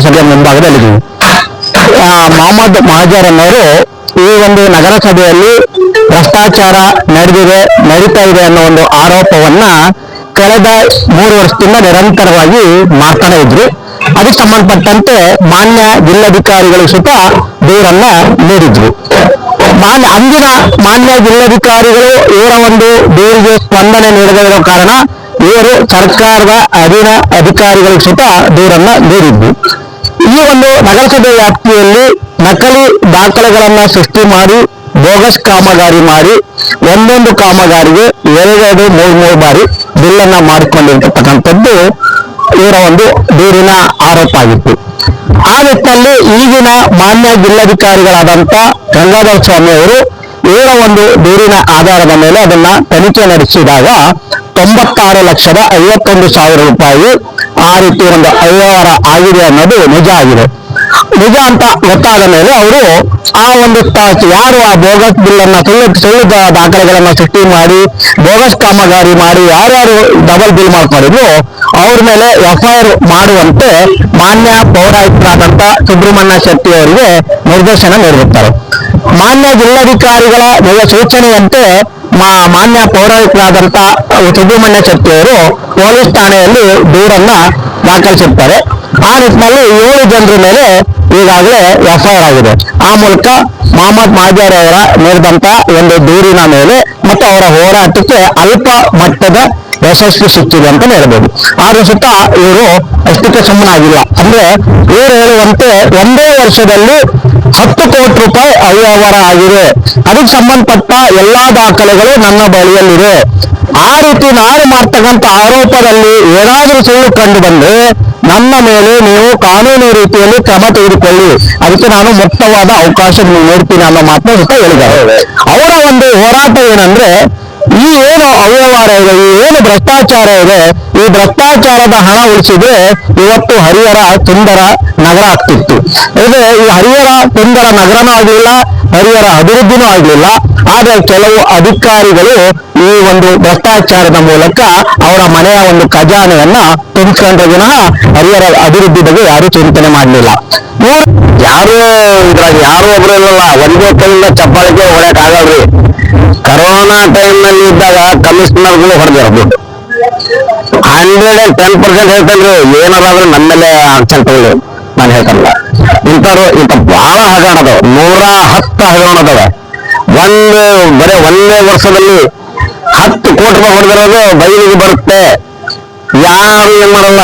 ನಗರಸಭೆಯ ಮುಂಭಾಗದಲ್ಲಿದ್ದೀವಿ. ಮೊಹಮ್ಮದ್ ಮಹಾಜರ್ ಅನ್ನೋರು ಈ ಒಂದು ನಗರಸಭೆಯಲ್ಲಿ ಭ್ರಷ್ಟಾಚಾರ ನಡೀತಾ ಇದೆ ಅನ್ನೋ ಒಂದು ಆರೋಪವನ್ನ ಕಳೆದ 3 ವರ್ಷದಿಂದ ನಿರಂತರವಾಗಿ ಮಾಡ್ತಾನೆ ಇದ್ರು. ಅದಕ್ಕೆ ಸಂಬಂಧಪಟ್ಟಂತೆ ಮಾನ್ಯ ಜಿಲ್ಲಾಧಿಕಾರಿಗಳು ಸುತ ದೂರನ್ನ ನೀಡಿದ್ರು. ಅಂದಿನ ಮಾನ್ಯ ಜಿಲ್ಲಾಧಿಕಾರಿಗಳು ಇವರ ಒಂದು ದೂರಿಗೆ ಸ್ಪಂದನೆ ನೀಡದೇ ಇರೋ ಕಾರಣ ಇವರು ಸರ್ಕಾರದ ಅಧೀನ ಅಧಿಕಾರಿಗಳಿಗೆ ಸುತ ದೂರನ್ನ ನೀಡಿದ್ರು. ಈ ಒಂದು ನಗರಸಭೆ ವ್ಯಾಪ್ತಿಯಲ್ಲಿ ನಕಲಿ ದಾಖಲೆಗಳನ್ನ ಸೃಷ್ಟಿ ಮಾಡಿ ಬೋಗಸ್ ಕಾಮಗಾರಿ ಮಾಡಿ ಒಂದೊಂದು ಕಾಮಗಾರಿಗೆ 2-3 ಬಾರಿ ಬಿಲ್ಲನ್ನ ಮಾಡಿಕೊಂಡಿರ್ತಕ್ಕಂಥದ್ದು ಇವರ ಒಂದು ದೂರಿನ ಆರೋಪ ಆಗಿತ್ತು. ಆ ನಿಟ್ಟಿನಲ್ಲಿ ಈಗಿನ ಮಾನ್ಯ ಜಿಲ್ಲಾಧಿಕಾರಿಗಳಾದಂಥ ಗಂಗಾಧರ ಸ್ವಾಮಿ ಅವರು ಇವರ ಒಂದು ದೂರಿನ ಆಧಾರದ ಮೇಲೆ ಅದನ್ನ ತನಿಖೆ ನಡೆಸಿದಾಗ 96,51,000 ರೂಪಾಯಿ ಆ ರೀತಿ ಒಂದು ಅವ್ಯವಹಾರ ಆಗಿದೆ ಅನ್ನೋದು ನಿಜ ಆಗಿದೆ. ನಿಜ ಅಂತ ಗೊತ್ತಾದ ಮೇಲೆ ಅವರು ಆ ಒಂದು ಯಾರು ಆ ಬೋಗಸ್ ಬಿಲ್ಲನ್ನ ಸುಳ್ಳು ದಾಖಲೆಗಳನ್ನ ಸೃಷ್ಟಿ ಮಾಡಿ ಬೋಗಸ್ ಕಾಮಗಾರಿ ಮಾಡಿ ಯಾರ್ಯಾರು ಡಬಲ್ ಬಿಲ್ ಮಾಡ್ಕೊಂಡಿದ್ರು ಅವ್ರ ಮೇಲೆ FIR ಮಾಡುವಂತೆ ಮಾನ್ಯ ಪೌರಾಯುಕ್ತರಾದಂಥ ಸುಬ್ರಹ್ಮಣ್ಯ ಶೆಟ್ಟಿ ಅವರಿಗೆ ನಿರ್ದೇಶನ ನೀಡಿರುತ್ತಾರೆ. ಮಾನ್ಯ ಜಿಲ್ಲಾಧಿಕಾರಿಗಳ ಸೂಚನೆಯಂತೆ ಮಾನ್ಯ ಪೌರಾಯುಕ್ತರಾದಂಥ ಸುಬ್ರಹ್ಮಣ್ಯ ಶೆಟ್ಟಿ ಅವರು ಪೊಲೀಸ್ ಠಾಣೆಯಲ್ಲಿ ದೂರನ್ನ ದಾಖಲಿಸಿರ್ತಾರೆ. ಆ ನಿಟ್ಟಿನಲ್ಲಿ 7 ಜನರ ಮೇಲೆ ಈಗಾಗಲೇ FIR ಆಗಿದೆ. ಆ ಮೂಲಕ ಮೊಹಮ್ಮದ್ ಮಹಾಜರ್ ಅವರ ನೀಡಿದಂತ ಒಂದು ದೂರಿನ ಮೇಲೆ ಮತ್ತು ಅವರ ಹೋರಾಟಕ್ಕೆ ಅಲ್ಪ ಮಟ್ಟದ ಯಶಸ್ವಿ ಸಿಕ್ಕಿದೆ ಅಂತ ಹೇಳ್ಬೋದು. ಆದ್ರೂ ಸುತ್ತ ಇವರು ಅಷ್ಟಕ್ಕೆ ಸುಮ್ಮನಾಗಿಲ್ಲ. ಅಂದ್ರೆ ಇವರು ಹೇಳುವಂತೆ 1 ವರ್ಷದಲ್ಲಿ 10 ಕೋಟಿ ರೂಪಾಯಿ ಅವ್ಯವಹಾರ ಆಗಿದೆ, ಅದಕ್ಕೆ ಸಂಬಂಧಪಟ್ಟ ಎಲ್ಲಾ ದಾಖಲೆಗಳು ನನ್ನ ಬಳಿಯಲ್ಲಿದೆ. ಆ ರೀತಿ ನಾನು ಮಾಡ್ತಕ್ಕಂಥ ಆರೋಪದಲ್ಲಿ ಏನಾದರೂ ಸುಳ್ಳು ಕಂಡು ಬಂದ್ರೆ ನನ್ನ ಮೇಲೆ ನೀವು ಕಾನೂನು ರೀತಿಯಲ್ಲಿ ಕ್ರಮ ತೆಗೆದುಕೊಳ್ಳಿ, ಅದಕ್ಕೆ ನಾನು ಮುಕ್ತವಾದ ಅವಕಾಶ ನೀಡ್ತೀನಿ ಅನ್ನೋ ಮಾತನ್ನ ಸುತ್ತ ಹೇಳಿದ್ದಾರೆ. ಅವರ ಒಂದು ಹೋರಾಟ ಏನಂದ್ರೆ ಈ ಏನು ಅವ್ಯವಹಾರ ಇದೆ, ಈ ಏನು ಭ್ರಷ್ಟಾಚಾರ ಇದೆ, ಈ ಭ್ರಷ್ಟಾಚಾರದ ಹಣ ಉಳಿಸಿದ್ರೆ ಇವತ್ತು ಹರಿಹರ ಸುಂದರ ನಗರ ಆಗ್ತಿತ್ತು. ಅಂದ್ರೆ ಈ ಹರಿಹರ ಸುಂದರ ನಗರನೂ ಆಗ್ಲಿಲ್ಲ, ಹರಿಹರ ಅಭಿವೃದ್ಧಿನೂ ಆಗ್ಲಿಲ್ಲ. ಆದ್ರೆ ಕೆಲವು ಅಧಿಕಾರಿಗಳು ಈ ಒಂದು ಭ್ರಷ್ಟಾಚಾರದ ಮೂಲಕ ಅವರ ಮನೆಯ ಒಂದು ಖಜಾನೆಯನ್ನ ತುಂಬಿಕೊಂಡ್ರೆ ವಿನಃ ಹರಿಹರ ಅಭಿವೃದ್ಧಿ ಬಗ್ಗೆ ಯಾರು ಚಿಂತನೆ ಮಾಡಲಿಲ್ಲ. ಯಾರು ಇದ್ರಾಗ ಯಾರು ಒಬ್ರು ಇಲ್ಲಲ್ಲ, ಒಂದೇ ಕೈಯಿಂದ ಚಪ್ಪಾಳಿಗೆ ಹೊಡೆಯಕ್ ಆಗಲ್ರಿ. ಕರೋನಾ ಟೈಮ್ ನಲ್ಲಿ ಇದ್ದಾಗ ಕಮಿಷನರ್ಗಳು ಹೊಡೆದಿರೋ ದುಡ್ಡು 110% ಹೇಳ್ತೇನ್ರಿ. ಏನಾರಾದ್ರೂ ನಮ್ಮ ಮೇಲೆ ಆಕ್ಷನ್ ತಗೊಳ್ಳಿ, ನಾನು ಹೇಳ್ತಾರಲ್ಲ. ಇಂಥವ್ರು ಬಹಳ ಹಗರಣ ಅದಾವ, 110 ಹಗರಣ ಅದಾವ. ಬರೀ 1ನೇ ವರ್ಷದಲ್ಲಿ 10 ಕೋಟಿ ರೂಪಾಯಿ ಹೊಡೆದಿರೋದು ಬಯಲಿಗೆ ಬರುತ್ತೆ. ಯಾರು ಏನ್ ಮಾಡಲ್ಲ,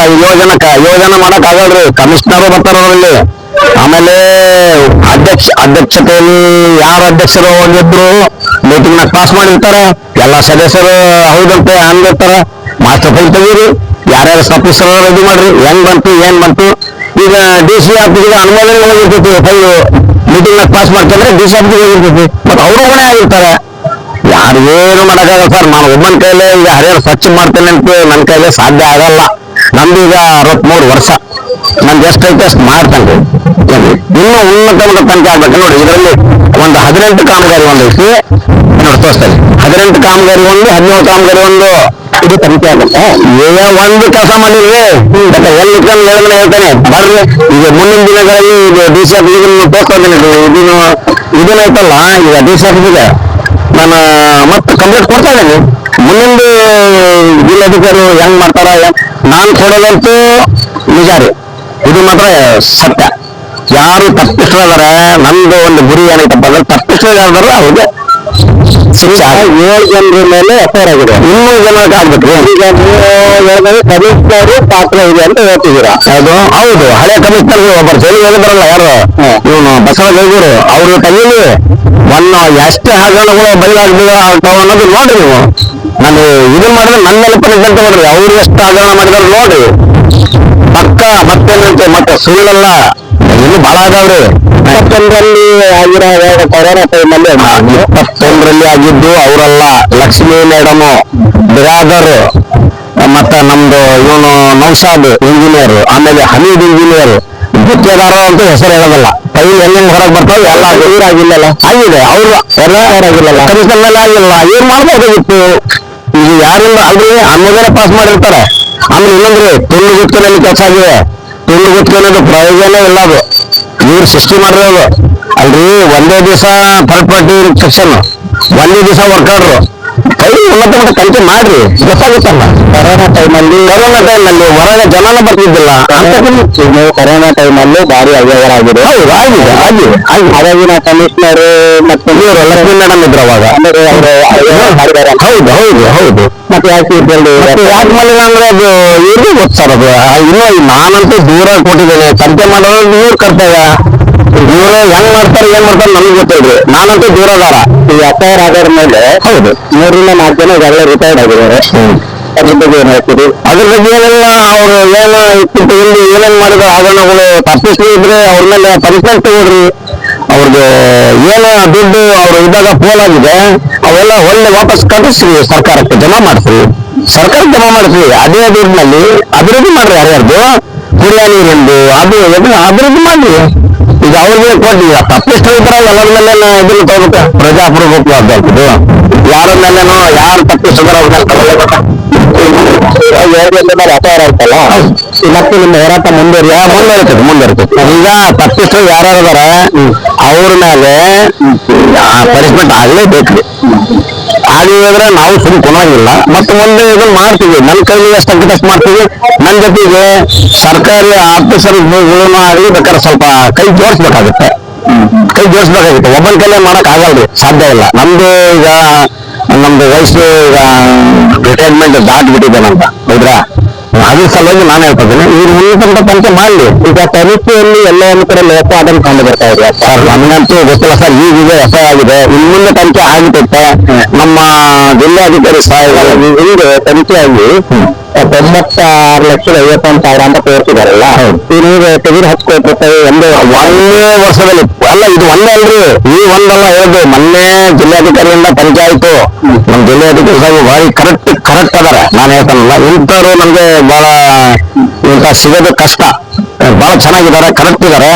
ಯೋಜನೆ ಮಾಡಕ್ ಆಗಲ್ರಿ. ಕಮಿಷನರು ಬರ್ತಾರಲ್ಲಿ. ಆಮೇಲೆ ಅಧ್ಯಕ್ಷತೆಯಲ್ಲಿ ಯಾರು ಅಧ್ಯಕ್ಷರು ಹೋಗಿದ್ರು ಮೀಟಿಂಗ್ ನಾಗ ಪಾಸ್ ಮಾಡಿರ್ತಾರೆ. ಎಲ್ಲ ಸದಸ್ಯರು ಹೌದಂತೆ ಹಂಗಿರ್ತಾರ. ಮಾಸ್ಟರ್ ಫೈಲ್ ತೆಗೀರಿ, ಯಾರ್ಯಾರು ಆಫೀಸರ್ ರೆಡಿ ಮಾಡ್ರಿ, ಹೆಂಗ್ ಬಂತು ಏನ್ ಬಂತು. ಈಗ DC ಆಫೀಸ್ಗೆ ಅನುಮೋದನೆ ಹೋಗಿರ್ತೈತಿ, ಫೈಲ್ ಮೀಟಿಂಗ್ ನಾಗ ಪಾಸ್ ಮಾಡ್ಕೊಂಡ್ರೆ DC ಆಫೀಸ್ಗೆ ಹೋಗಿರ್ತೈತಿ. ಮತ್ತೆ ಅವರು ಹೊಣೆ ಆಗಿರ್ತಾರೆ. ಯಾರಿಗೇನು ಮಾಡಕ್ಕಾಗಲ್ಲ ಸರ್. ನಾನು ಒಬ್ಬನ ಕೈಲೇ ಈಗ ಹರಿಹರ ಸ್ವಚ್ಛ ಮಾಡ್ತೇನೆ ಅಂತ ನನ್ನ ಕೈಲೇ ಸಾಧ್ಯ ಆಗಲ್ಲ. ನಮ್ದು ಈಗ 63 ವರ್ಷ, ನಮ್ಗೆ ಎಷ್ಟೈತೆ ಅಷ್ಟು ಮಾಡ್ತೇನೆ. ಇನ್ನೂ ಉನ್ನತ ತನಿಖೆ ಆಗ್ಬೇಕು ನೋಡಿ. ಇದರಲ್ಲಿ ಒಂದು 18 ಕಾಮಗಾರಿ ಒಂದೈತಿ ನೋಡಿ, ತೋರಿಸ್ತೇನೆ. 18 ಕಾಮಗಾರಿ ಒಂದು, 17 ಕಾಮಗಾರಿ ಒಂದು, ಇದು ತನಿಖೆ ಆಗುತ್ತೆ. ಒಂದು ಕೆಲಸ ಮಾಡಿದ್ರಿ ಎಲ್ಲಿ ಹೇಳಿದ್ರೆ ಹೇಳ್ತೇನೆ ಬರ್ರಿ. ಈಗ ಮುಂದಿನ ದಿನಗಳಲ್ಲಿ ಇದು DC ಆಫೀಸ್ಗೆ ತೋರಿಸ್ತಾ ಇದ್ದೇನೆ. ಇದನ್ನೈತಲ್ಲ ಈಗ DC ಆಫೀಸ್ಗೆ ನಾನು ಮತ್ತೆ ಕಂಪ್ಲೇಂಟ್ ಕೊಡ್ತಾ ಇದ್ದೇನೆ. ಮುಂದಿನ ಜಿಲ್ಲಾಧಿಕಾರಿ ಹೆಂಗ್ ಮಾಡ್ತಾರ, ನಾನು ಕೊಡೋದಂತೂ ನಿಜ ರೀ, ಇದು ಮಾತ್ರ ಸತ್ಯ. ಯಾರು ತಪ್ಪಿಸ್ತಾರೆ, ನಂದು ಒಂದು ಗುರಿ ಏನೈತಪ್ಪ ಅಂದ್ರೆ ತಪ್ಪಿಸ್ತಾರೆ ಅವ್ರಿಗೆ ಶಿಕ್ಷೆ. 7 ಜನರ ಮೇಲೆ FIR ಆಗಿದೆ, 200 ಜನಕ್ಕೆ ಆಗ್ಬೇಕ್ರಿ. ಈಗ ನೀವು ಕಮಿಷನರ್ ಪಾತ್ರ ಇದೆ ಅಂತ ಹೇಳ್ತಿದ್ದೀರಾ? ಅದು ಹೌದು. ಹಳೆ ಕಮಿಷನರ್ ಒಬ್ಬರು ಜೈಲಿಗೆ ಹೋಗಿದಾರಲ್ಲ, ಯಾರು ಇವನು ಬಸವರಾಜರು, ಅವ್ರ ಕೈಯಲ್ಲಿ ಎಷ್ಟೇ ಹಗರಣಗಳು ಬಯಲಾಗ್ತಾವ ಅನ್ನೋದು ನೋಡ್ರಿ ನೀವು. ನಾನು ಇದನ್ ಮಾಡಿದ್ರೆ ನನ್ನ ಮೇಲೆ ಪನಿಷ್ಮೆಂಟ್ ನೋಡ್ರಿ, ಅವ್ರು ಎಷ್ಟು ಹಗರಣ ಮಾಡಿದಾರೆ ನೋಡ್ರಿ. ಪಕ್ಕ ಮತ್ತೇನಂತೆ ಮತ್ತೆ ಸುಳ್ಳೆಲ್ಲ ಇನ್ನು ಬಹಳ ಅದಾವ್ರಿ. 21ರಲ್ಲಿ ಆಗಿರೋ ಕೊರೋನಾ ಟೈಮಲ್ಲಿ 21ರಲ್ಲಿ ಆಗಿದ್ದು ಅವರೆಲ್ಲ ಲಕ್ಷ್ಮೀ ಮೇಡಮು, ಬಿರಾದರ್, ಮತ್ತ ನಮ್ದು ಇವನು ನೌಶಾದ್ ಇಂಜಿನಿಯರ್, ಆಮೇಲೆ ಹಮೀದ್ ಇಂಜಿನಿಯರ್, ಗುತ್ತೇದಾರ ಅಂತ ಹೆಸರು ಹೇಳೋದಲ್ಲ. ಕೈ ಹೆಂಗ್ ಹೊರಗೆ ಬರ್ತಾವೆ ಎಲ್ಲ ಆಗಿಲ್ಲಲ್ಲ, ಆಗಿದೆ. ಅವ್ರು ಎಲ್ಲ ಆಗಿಲ್ಲಲ್ಲ, ಕಮಿಷನ್ ಮೇಲೆ ಆಗಿಲ್ಲ. ಏನ್ ಮಾಡ್ಬೇಕಾಗಿತ್ತು? ಈಗ ಯಾರಿಂದ ಅಲ್ರಿ ಅನುಮೋದನೆ ಪಾಸ್ ಮಾಡಿರ್ತಾರೆ. ಆಮೇಲೆ ಇನ್ನೊಂದ್ರಿ ತುಳು ಗುತ್ತಿನಲ್ಲಿ ಕೆಲಸ ಆಗಿದೆ, ತುಂಡು ಗುತ್ಕೊಳ್ಳೋದು ಪ್ರಯೋಜನ ಇಲ್ಲ. ಅದು ಇವ್ರು ಸೃಷ್ಟಿ ಮಾಡಿರೋದು ಅಲ್ರಿ. ಒಂದೇ ದಿವಸ ಥರ್ಡ್ ಪಾರ್ಟಿ ಸೆಕ್ಷನ್, ಒಂದೇ ದಿವಸ ವರ್ಕರ್ರು ಕೈ ಉನ್ನತ ಮಟ್ಟ ತನಿಖೆ ಮಾಡ್ರಿ, ಗೊತ್ತಾಗುತ್ತಲ್ಲ. ಕೊರೋನಾ ಟೈಮಲ್ಲಿ ಹೊರಗೆ ಜನನ ಬರ್ತಿದ್ದಿಲ್ಲ ಅಂತ. ಕೊರೋನಾ ಟೈಮಲ್ಲಿ ಭಾರಿ ಅವ್ಯವಹಾರ ಆಗಿದೆ. ಹೌದು, ಆಗಿದೆ. ಅವಾಗಿನ ಕಮಿಷನರ್ ಮತ್ತೆ ಇವರು ಲಕ್ಷ್ಮೀ ಮೇಡಮ್ ಇದ್ರು ಅವಾಗ. ಹೌದು. ಮತ್ತೆ ಯಾಕೆ ಮಾಡಿಲ್ಲ ಅಂದ್ರೆ ಅದು ಇವ್ರಿಗೆ ಗೊತ್ತಾರ. ಅದು ಇನ್ನೂ ನಾನಂತೂ ದೂರ ಕೊಟ್ಟಿದ್ದೇನೆ. ತನಿಖೆ ಮಾಡೋದು ಇವ್ರ ಕರ್ತವ್ಯ. ಇವರು ಹೆಂಗ್ ಮಾಡ್ತಾರೆ ಏನ್ ಮಾಡ್ತಾರೆ ನಮ್ಗೆ ಗೊತ್ತಿಲ್ರಿ. ನಾನಂತೂ ದೂರದಾರ. ಈ ಎಫ್ಐಆರ್ ಆಗೋದ್ರ ಮೇಲೆ ಹೌದು 3-4 ಜನ ಈಗಾಗಲೇ ರಿಟೈರ್ಡ್ ಆಗಿದ್ದಾರೆ. ಅದ್ರ ಬಗ್ಗೆ ಏನ್ ಹೇಳ್ತೀರಿ? ಅದ್ರ ಬಗ್ಗೆ ಏನೆಲ್ಲ ಅವ್ರು ಏನೇನ್ ಮಾಡಿದ್ರು ಹಗರಣಗಳು ತಪ್ಪಿಸಿ ಇದ್ರೆ ಅವ್ರ ಮೇಲೆ ಪನಿಷ್ಮೆಂಟ್ ತಗೊಳ್ರಿ. ಅವ್ರಿಗೆ ಏನು ದುಡ್ಡು ಅವ್ರು ಇದ್ದಾಗ ಪೋಲ್ ಆಗಿದೆ ಅವೆಲ್ಲ ಒಳ್ಳೆ ವಾಪಸ್ ಕಳಿಸ್ರಿ, ಸರ್ಕಾರಕ್ಕೆ ಜಮಾ ಮಾಡಿಸ್ರಿ. ಸರ್ಕಾರಕ್ಕೆ ಜಮಾ ಮಾಡಿಸ್ರಿ. ಅದೇ ದುಡ್ಡಿನಲ್ಲಿ ಅಭಿವೃದ್ಧಿ ಮಾಡ್ರಿ. ಯಾರ್ಯಾರ್ದು ಕುಡಿಯ ನೀರಿಂದು ಅದು ಅಭಿವೃದ್ಧಿ ಮಾಡ್ರಿ. ಈಗ ಅವ್ರಿಗೆ ಕೊಡ್ಲಿ. ತಪ್ಪಿಷ್ಟು ಇದ್ರಾಗ ಎಲ್ಲರ ಮೇಲೆ ಇದನ್ನು ತಗೋಬೇಕು. ಪ್ರಜಾಪ್ರಭುತ್ವ ಆಗ್ತದೆ. ಯಾರ ಮೇಲೇನೋ ಯಾರು ತಪ್ಪಿಸಿದ್ರ ಅವ್ರ ಮೇಲೆ ತಗೊಳ್ಬೇಕು. ವ್ಯಾಪಾರ ಆಯ್ತಲ್ಲ, ಮತ್ತೆ ನಿಮ್ಮ ಹೋರಾಟ ಮುಂದುವರಿತದೆ. ಈಗ ತಪ್ಪಿಷ್ಟು ಯಾರ್ಯಾರು ಅದಾರ ಅವ್ರ ಮೇಲೆ ಪನಿಷ್ಮೆಂಟ್ ಆಗ್ಲೇಬೇಕ್ರಿ. ಆಗಿದ್ರೆ ನಾವು ಸುಮ್ಮನೆ ಕೊನಾಗಿಲ್ಲ. ಮತ್ತೆ ಮುಂದೆ ಇದನ್ನ ಮಾಡ್ತೀವಿ. ನನ್ನ ಕೈಲಿ ಎಷ್ಟು ಮಾಡ್ತೀವಿ. ನನ್ನ ಜೊತೆಗೆ ಸರ್ಕಾರಿ ಆಫೀಸರ್ಗಳು ಆಗಲಿ ಬೇಕಾದ್ರೆ ಸ್ವಲ್ಪ ಕೈ ಜೋಡಿಸ್ಬೇಕಾಗುತ್ತೆ. ಒಬ್ಬನ ಕೈಲೇ ಮಾಡಕ್ ಆಗಲ್ರಿ, ಸಾಧ್ಯ ಇಲ್ಲ. ನಮ್ದು ವಯಸ್ಸು ಈಗ ರಿಟೈರ್ಮೆಂಟ್ ದಾಟ್ಬಿಟ್ಟಿದೆ ಅಂತ ಹೌದ್ರಾ. ಅದ್ರ ಸಲುವಾಗಿ ನಾನು ಹೇಳ್ತಿದ್ದೀನಿ ಇವ್ರು ಉನ್ನತ ತನಿಖೆ ಮಾಡ್ಲಿ. ಈಗ ತನಿಖೆಯಲ್ಲಿ ಎಲ್ಲ ಒಂದು ಕಡೆ ಲೋಪ ಅದನ್ನು ಕಂಡು ಬರ್ತಾ ಇದೆ ಸರ್. ನಮಗಂತೂ ಗೊತ್ತಿಲ್ಲ ಸರ್. ಈಗೀಗ ಎಫ್ಐ ಆಗಿದೆ, ಇನ್ನು ಮುಂದೆ ತನಿಖೆ ಆಗಿರುತ್ತೆ. ನಮ್ಮ ಜಿಲ್ಲಾಧಿಕಾರಿ ಸಾಹೇಬರು ಹಿಂದೆ ತನಿಖೆಯಾಗಿ 96,51,000 ಅಂತ ತೋರಿಸಿದಾರಲ್ಲ, ನೀವು ತೆಗೆದು 10 ಕೋಟಿ ರೂಪಾಯಿ ಒಂದೇ ವರ್ಷದಲ್ಲಿ ಅಲ್ಲ. ಇದು ಒಂದೇ ಅಲ್ರಿ, ಈ ಒಂದಲ್ಲ ಹೇಳುದು. ಮೊನ್ನೆ ಜಿಲ್ಲಾಧಿಕಾರಿಯಿಂದ ತನಿಖೆ ಆಯ್ತು. ನಮ್ ಜಿಲ್ಲಾಧಿಕಾರಿ ಸಾಹೇಬ್ ಭಾರಿ ಕರೆಕ್ಟ್ ಅದಾರ. ನಾನು ಹೇಳ್ತಾನಲ್ಲ, ಇಂಥವ್ರು ನಮ್ಗೆ ಬಹಳ ಇಂಥ ಸಿಗೋದು ಕಷ್ಟ. ಬಹಳ ಚೆನ್ನಾಗಿದ್ದಾರೆ, ಕರೆಕ್ಟ್ ಇದಾರೆ.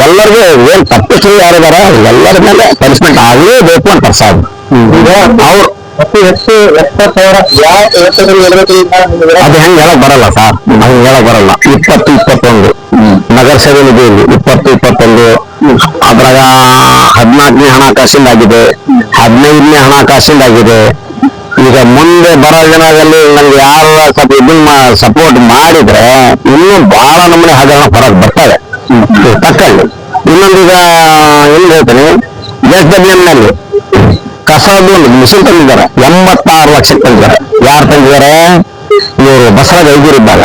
ಎಲ್ಲರಿಗೂ ಏನ್ ತಪ್ಪಿಸಿ ಯಾರಿದಾರ ಎಲ್ಲರ ಮೇಲೆ ಪನಿಷ್ಮೆಂಟ್ ಆಗಲೇಬೇಕು ಅಂತ ಸಾಹೇಬ್. ಈಗ ಅವ್ರು ಅತಿ ಹೆಚ್ಚು 70,000 ಅದು ಹೆಂಗ್ ಹೇಳಕ್ ಬರಲ್ಲ ಸರ್. ಹಂಗೆ ಹೇಳಕ್ ಬರಲ್ಲ. 20-21 ನಗರಸಭೆ ನಿಧಿಯಲ್ಲಿ 20-21 ಅದ್ರಾಗ 14ನೇ ಹಣಕಾಸಿಂದ ಆಗಿದೆ, 15ನೇ ಹಣಕಾಸಿಂದ ಆಗಿದೆ. ಈಗ ಮುಂದೆ ಬರೋ ದಿನದಲ್ಲಿ ನನ್ಗೆ ಯಾರು ಸ್ವಲ್ಪ ಇದನ್ನ ಸಪೋರ್ಟ್ ಮಾಡಿದ್ರೆ ಇನ್ನೂ ಬಹಳ ನಮ್ಮನೆ ಹಗರಣ ಹೊರಗೆ ಬರ್ತವೆ ತಕ್ಕಲ್ಲಿ. ಇನ್ನೊಂದೀಗ ಏನ್ ಹೇಳ್ತೀನಿ, SWM ನಲ್ಲಿ ಕಸದ ಒಂದು ಮಿಷನ್ ತಂದಿದ್ದಾರೆ. 86 ಲಕ್ಷಕ್ಕೆ ತಂದಿದ್ದಾರೆ. ಯಾರು ತಂದಿದ್ದಾರೆ? ಇವರು ಬಸವರಾಜ ಐಗೂರು ಇದ್ದಾಗ.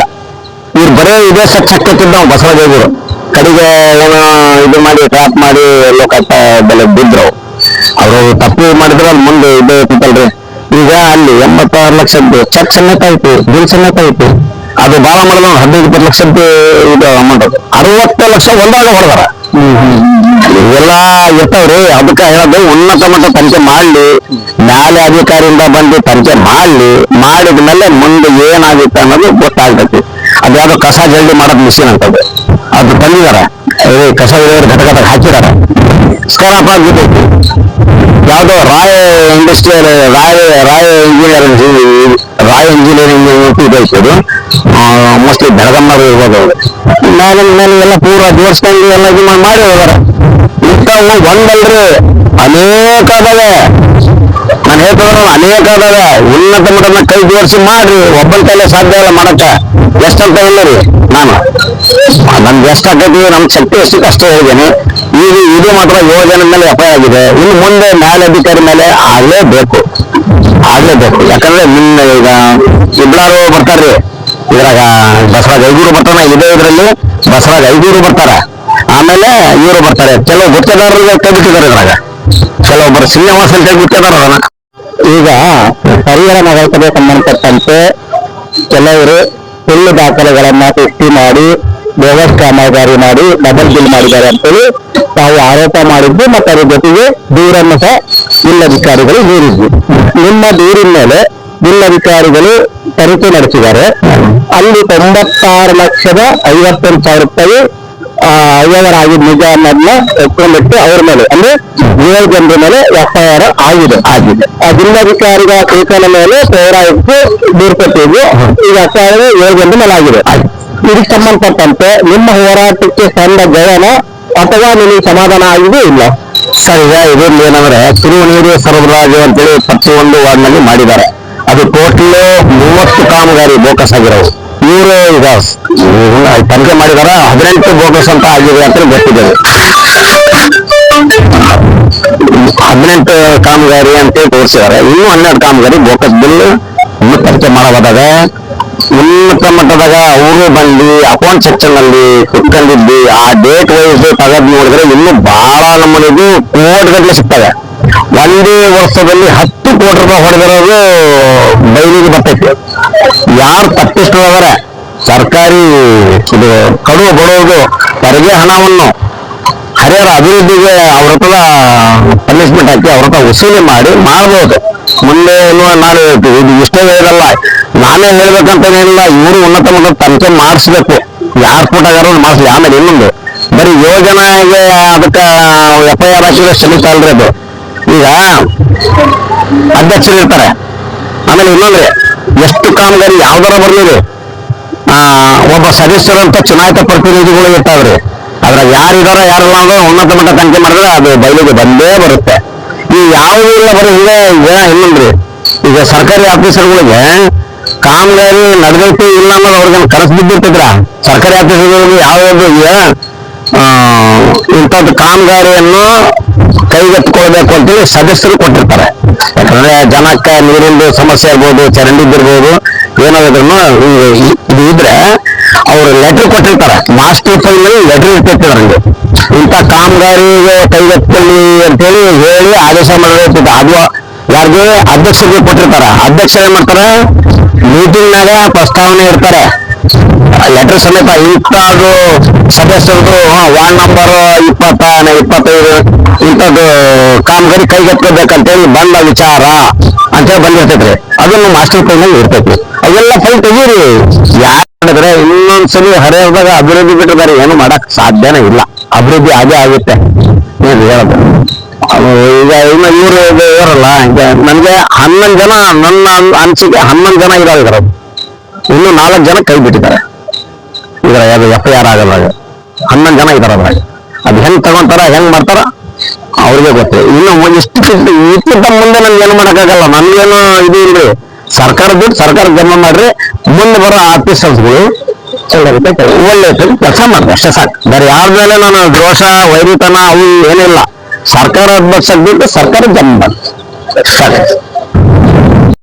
ಇವ್ರು ಬರೇ ಇದೇ ಸಚ್ಚಕ್ಕಿದ್ದ ಬಸವರಾಜ ಐಗೂರು ಕಡೆಗೆ ಏನೋ ಇದು ಮಾಡಿ ಟ್ರಾಪ್ ಮಾಡಿ ಲೋಕಾಯುಕ್ತ ಬೆಲೆ ಬಿದ್ರು. ಅವರು ತಪ್ಪು ಮಾಡಿದ್ರೆ ಅಲ್ಲಿ ಮುಂದೆ ಇದೇ ಇತ್ತಲ್ರಿ. ಈಗ ಅಲ್ಲಿ 86 ಲಕ್ಷದ್ದು ಚೆಕ್ ಸಮೇತ ಆಯ್ತು, ಬಿಲ್ ಸಮೇತ ಆಯ್ತು. ಅದು ಬಹಳ ಮಾಡಿದ 15-20 ಲಕ್ಷದ್ದು ಇದು ಅಮೌಂಟ್. 60 ಲಕ್ಷ ಒಂದಾಗ ಹೊಡೆದಾರ. ಇವೆಲ್ಲ ಇರ್ತಾವ್ರಿ. ಅದಕ್ಕೆ ಹೇಳೋದು ಉನ್ನತ ಮಟ್ಟ ತನಿಖೆ ಮಾಡ್ಲಿ. ನ್ಯಾಯ ಅಧಿಕಾರಿಯಿಂದ ಬಂದು ತನಿಖೆ ಮಾಡಿದ್ಮೇಲೆ ಮುಂದೆ ಏನಾಗುತ್ತೆ ಅನ್ನೋದು ಗೊತ್ತಾಗ್ತೈತಿ. ಅದ್ಯಾವುದೋ ಕಸ ಜಲ್ದಿ ಮಾಡೋದು ಮಿಷಿನ್ ಅಂತದ್ದು ಅದು ತಂದಿದ್ದಾರೆ. ಕಸ ಘಟಕದಾಗ ಹಾಕಿದ್ದಾರೆ. ಸ್ಕ್ರಾಪ್ ಆಗ್ಬಿಟ್ಟೈತಿ. ಯಾವುದೋ ರಾಯ್ ಇಂಜಿನಿಯರಿಂಗ್ ಇದೈತದು. ಮೋಸ್ಟ್ಲಿ ಬೆಳಗಮ್ಮರು ಇರ್ಬೋದು. ಮೇಲೆ ಎಲ್ಲ ಪೂರ ಜೋಡಿಸ್ಕೊಂಡು ಎಲ್ಲ ಇದು ಮಾಡಿ ಹೋದಾರ. ಇಂಥವು ಒಂದಲ್ರಿ, ಅನೇಕ ಅದಾವೆ. ನಾನು ಹೇಳ್ತಿದ್ರು ಅನೇಕ ಅದಾವೆ. ಉನ್ನತ ಮಟ್ಟದ ಕೈ ಜೋಡಿಸಿ ಮಾಡ್ರಿ. ಒಬ್ಬನ ಕೈಲೇ ಸಾಧ್ಯ ಇಲ್ಲ ಮಾಡಕ್ಕ. ಎಷ್ಟಂತ ಇಲ್ಲ ರೀ. ನಮ್ಗೆ ಎಷ್ಟಾಗೈತಿ ನಮ್ ಶಕ್ತಿ ಎಷ್ಟಕ್ಕೆ ಅಷ್ಟೇ ಹೇಳಿದ್ದೇನೆ. ಈಗ ಇದು ಮಾತ್ರ 7 ಜನದ ಮೇಲೆ ಎಫ್ಐ ಆಗಿದೆ. ಇನ್ನು ಮುಂದೆ ನ್ಯಾಯಾಧಿಕಾರಿ ಮೇಲೆ ಆಗ್ಲೇಬೇಕು. ಯಾಕಂದ್ರೆ ನಿನ್ನ ಈಗ ಇಬ್ಬರು ಬರ್ತಾರ್ರಿ. ಇದ್ರಾಗ ಬಸವರಾಜ ಐಗೂರು ಬರ್ತಾನ. ಇದೇ ಇದರಲ್ಲಿ ಬಸವರಾಜ ಐಗೂರು ಬರ್ತಾರ. ಆಮೇಲೆ ಇವರು ಬರ್ತಾರೆ. ಕೆಲವು ಗುತ್ತೇದಾರರಿಗೆ ಕೈ ಬಿಟ್ಟಿದ್ದಾರೆ. ಇದ್ರಾಗ ಕೆಲವೊಬ್ಬರು ಶ್ರೀನಿವಾಸ ಅಂತ ಗುತ್ತೇದಾರ ಅದನ್ನ. ಈಗ ಹರಿಹರ ನಗರಸಭೆ ಸಂಬಂಧಪಟ್ಟಂತೆ ಕೆಲವರು ಸುಳ್ಳು ದಾಖಲೆಗಳನ್ನ ಸೃಷ್ಟಿ ಮಾಡಿ ಬೋಗಸ್ ಕಾಮಗಾರಿ ಮಾಡಿ ಡಬಲ್ ಬಿಲ್ ಮಾಡಿದ್ದಾರೆ ಅಂತೇಳಿ ತಾವು ಆರೋಪ ಮಾಡಿದ್ದು. ಮತ್ತು ಅದ್ರ ಜೊತೆಗೆ ದೂರನ್ನು ಸಹ ಜಿಲ್ಲಾಧಿಕಾರಿಗಳು ದೂರಿದ್ವಿ. ನಿಮ್ಮ ದೂರಿನ ಮೇಲೆ ಜಿಲ್ಲಾಧಿಕಾರಿಗಳು ತನಿಖೆ ನಡೆಸಿದ್ದಾರೆ. ಅಲ್ಲಿ 96,51,000 ರೂಪಾಯಿ ಅವ್ಯವಹಾರ ಆಗಿದ್ ನಿಜ ಅನ್ನೋದನ್ನ ಎತ್ಕೊಂಡ್ಬಿಟ್ಟು ಅವ್ರ ಮೇಲೆ ಅಂದ್ರೆ 7 ಜನರ ಮೇಲೆ ಎಫ್ಐಆರ್ ಆಗಿದೆ. ಆ ಜಿಲ್ಲಾಧಿಕಾರಿಗಳ ಕೃಪನ ಮೇಲೆ ಪೌರಾಯುಕ್ತ ದೂರು ಕೊಟ್ಟಿದ್ವಿ. ಈಗ ಎಫ್ಐಆರ್ 7 ಜನರ ಮೇಲೆ ಆಗಿದೆ. ಇದಕ್ಕೆ ಸಂಬಂಧಪಟ್ಟಂತೆ ನಿಮ್ಮ ಹೋರಾಟಕ್ಕೆ ತಂದ ಜಯನ ಅಥವಾ ನಿಮಗೆ ಸಮಾಧಾನ ಆಗಿದೆ ಇಲ್ಲ? ಸರ್, ಈಗ ಇದರಲ್ಲಿ ಏನಂದ್ರೆ ತಿರುವನೀರು ಸರಬರಾಜು ಅಂತೇಳಿ 11 ವಾರ್ಡ್ನಲ್ಲಿ ಮಾಡಿದ್ದಾರೆ. ಅದು ಟೋಟಲ್ 30 ಕಾಮಗಾರಿ ಬೋಕಸ್ ಆಗಿರೋವು. ಇವರು ಈಗ ತನಿಖೆ ಮಾಡಿದಾರ, 18 ಬೋಕಸ್ ಅಂತ ಆಗಿದೆ ಅಂತ ಗೊತ್ತಿದೆ. 18 ಕಾಮಗಾರಿ ಅಂತೇಳಿ ತೋರಿಸಿದ್ದಾರೆ. ಇನ್ನೂ 12 ಕಾಮಗಾರಿ ಬೋಕಸ್ ಬಿಲ್ ಇನ್ನೂ ತನಿಖೆ ಮಾಡಬಹುದಾಗ ಉನ್ನತ ಮಟ್ಟದಾಗ ಅವರು ಬಂದು ಅಕೌಂಟ್ ಸೆಕ್ಷನ್ ಅಲ್ಲಿ ಕುತ್ಕೊಂಡಿದ್ದು ಆ ಡೇಟ್ ವೈಸ್ ತಗದ್ ನೋಡಿದ್ರೆ ಇನ್ನು ಬಹಳ ನಮ್ಮನಿಗೂ ಕೋಟಿಗಟ್ಟಲೆ ಸಿಗ್ತವೆ. ಒಂದೇ ವರ್ಷದಲ್ಲಿ 10 ಕೋಟಿ ರೂಪಾಯಿ ಹೊಡೆದಿರೋದು ಬಯಲಿಗೆ ಬರ್ತೈತಿ. ಯಾರು ತಪ್ಪಿಸ್ತಾರೆ ಸರ್ಕಾರಿ ಇದು ಕಡು ಬಡೋದು ತೆರಿಗೆ ಹಣವನ್ನು ಹರಿಹರ ಅಭಿವೃದ್ಧಿಗೆ ಅವ್ರ ಹತ್ರ ಪನಿಷ್ಮೆಂಟ್ ಹಾಕಿ ಅವ್ರ ಹತ್ರ ವಸೂಲಿ ಮಾಡಬಹುದು. ಮುಂದೆ ನಾನು ಹೇಳ್ತೀವಿ, ಇದು ಇಷ್ಟೇ ಹೇಳಲ್ಲ, ನಾನೇ ಹೇಳ್ಬೇಕಂತ ಏನಿಲ್ಲ. ಇವರು ಉನ್ನತ ಮಟ್ಟದ ತನಿಖೆ ಮಾಡಿಸ್ಬೇಕು, ಯಾರು ಕೊಟ್ಟಾಗಾರ ಮಾಡಿಸ್ಲಿ. ಆಮೇಲೆ ಇನ್ನೊಂದು ಬರೀ ಯೋಜನೆಗೆ ಅದಕ್ಕೆ FIR ಹಾಕಿದ್ರೆ ಸಲೀತಾ ಅಲ್ರಿ ಅದು. ಈಗ ಅಧ್ಯಕ್ಷರು ಇರ್ತಾರೆ, ಆಮೇಲೆ ಇನ್ನೊಂದ್ರೆ ಎಷ್ಟು ಕಾಮಗಾರಿ ಯಾವ್ದಾರ ಬರ್ಲಿರಿ ಒಬ್ಬ ಸದಸ್ಯರಂತ ಚುನಾಯಿತ ಪ್ರತಿನಿಧಿಗಳು ಇರ್ತಾವ್ರಿ. ಅದ್ರಾಗ ಯಾರಿದಾರ ಯಾರಲ್ಲ ಅಂದ್ರೆ ಉನ್ನತ ಮಟ್ಟ ತನಿಖೆ ಮಾಡಿದ್ರೆ ಅದು ಬಯಲಿಗೆ ಬಂದೇ ಬರುತ್ತೆ. ಈ ಯಾವುದೂ ಇಲ್ಲ, ಬರೀ ಹಿಂಗೆ ಇನ್ನೊಂದ್ರಿ ಈಗ ಸರ್ಕಾರಿ ಆಫೀಸರ್ಗಳಿಗೆ ಕಾಮಗಾರಿ ನಡೆದೈತಿ ಇಲ್ಲ ಅನ್ನೋದು ಅವ್ರಿಗೆ ಕನಸು ಬಿದ್ದಿರ್ತಿದ್ರ. ಸರ್ಕಾರಿ ಆಫೀಸರ್ಗಳಿಗೆ ಯಾವ್ಯಾವ್ದು ಇಂಥದ್ದು ಕಾಮಗಾರಿಯನ್ನು ಕೈಗೆತ್ತಿಕೊಳ್ಬೇಕು ಅಂತೇಳಿ ಸದಸ್ಯರು ಕೊಟ್ಟಿರ್ತಾರೆ. ಯಾಕಂದ್ರೆ ಜನಕ್ಕೆ ನೀರಿಂದು ಸಮಸ್ಯೆ ಇರ್ಬೋದು, ಚರಂಡಿದ್ದಿರ್ಬೋದು, ಏನಾದ್ರು ಇದು ಇದ್ರೆ ಅವ್ರು ಲೆಟರ್ ಕೊಟ್ಟಿರ್ತಾರೆ. ಮಾಸ್ಟರ್ ಫೈಲ್ ಲೆಟರ್ ಇರ್ತೈತಿ ಅವ್ರಿಗೆ, ಇಂಥ ಕಾಮಗಾರಿಗೆ ಕೈಗೆತ್ಕೊಳ್ಳಿ ಅಂತೇಳಿ ಹೇಳಿ ಆದೇಶ ಮಾಡಿರ್ತೈತೆ. ಅದು ಯಾರಿಗೆ ಅಧ್ಯಕ್ಷರಿಗೆ ಕೊಟ್ಟಿರ್ತಾರ. ಅಧ್ಯಕ್ಷರು ಏನ್ ಮಾಡ್ತಾರೆ, ಮೀಟಿಂಗ್ನಾಗ ಪ್ರಸ್ತಾವನೆ ಇರ್ತಾರೆ ಲೆಟರ್ ಸಮೇತ. ಇಂಥದ್ದು ಸದಸ್ಯರದು ವಾರ್ಡ್ ನಂಬರ್ 20, 25 ಇಂಥದ್ದು ಕಾಮಗಾರಿ ಕೈಗೆತ್ಕೋಬೇಕಂತೇಳಿ ಬಂದ ವಿಚಾರ ಅಂತೇಳಿ ಬಂದಿರ್ತೈತ್ರಿ. ಅದನ್ನು ಮಾಸ್ಟರ್ ಫೈಲ್ ಇರ್ತೈತಿ. ಅವೆಲ್ಲ ಫೈಲ್ ತೆಗೀರಿ. ಯಾರು ಮಾಡಿದ್ರೆ ಇನ್ನೊಂದ್ಸಲಿ ಹರಿಹರದಾಗ ಅಭಿವೃದ್ಧಿ ಬಿಟ್ಟಿದ್ದಾರೆ, ಏನು ಮಾಡಕ್ ಸಾಧ್ಯನೇ ಇಲ್ಲ. ಅಭಿವೃದ್ಧಿ ಆಗೇ ಆಗುತ್ತೆ ಹೇಳೋದು. ಈಗ ಇನ್ನು ಇವರು ಇರಲ್ಲ. ನನ್ಗೆ 11 ಜನ, ನನ್ನ ಅನಿಸಿಕೆ 11 ಜನ ಇದಾರೆ. ಇನ್ನು 4 ಜನ ಕೈ ಬಿಟ್ಟಿದ್ದಾರೆ. ಇದ್ರ ಯಾವ್ದು FIR ಆಗಲ್ಲಾಗ 11 ಜನ ಇದಾರೆ. ಅದ್ರಾಗ ಅದು ಹೆಂಗ್ ತಗೊಂತಾರ ಹೆಂಗ್ ಮಾಡ್ತಾರ ಅವ್ರಿಗೆ ಗೊತ್ತೇ. ಇನ್ನು ಇದಕ್ಕಿಂತ ಮುಂದೆ ನನ್ಗೆ ಏನು ಮಾಡಕ್ಕಾಗಲ್ಲ. ನನ್ಗೇನು ಇದು ಇಲ್ರಿ. ಸರ್ಕಾರ ಬಿಟ್ಟು ಸರ್ಕಾರ ಜಮಾ ಮಾಡ್ರಿ, ಮುಂದೆ ಬರೋ ಆಫೀಸರ್ಸ್ಗಳು ಒಳ್ಳೆ ಕೆಲಸ ಮಾಡ್ರಿ, ಅಷ್ಟೇ ಸಾಕು. ಬೇರೆ ಯಾರ ಮೇಲೆ ನಾನು ದ್ರೋಷ ವೈರಿತನ ಅವು ಏನಿಲ್ಲ. ಸರ್ಕಾರ ಬಿಟ್ಟು ಸರ್ಕಾರ ಜಮಾ ಮಾಡಿ ಸಾಕು.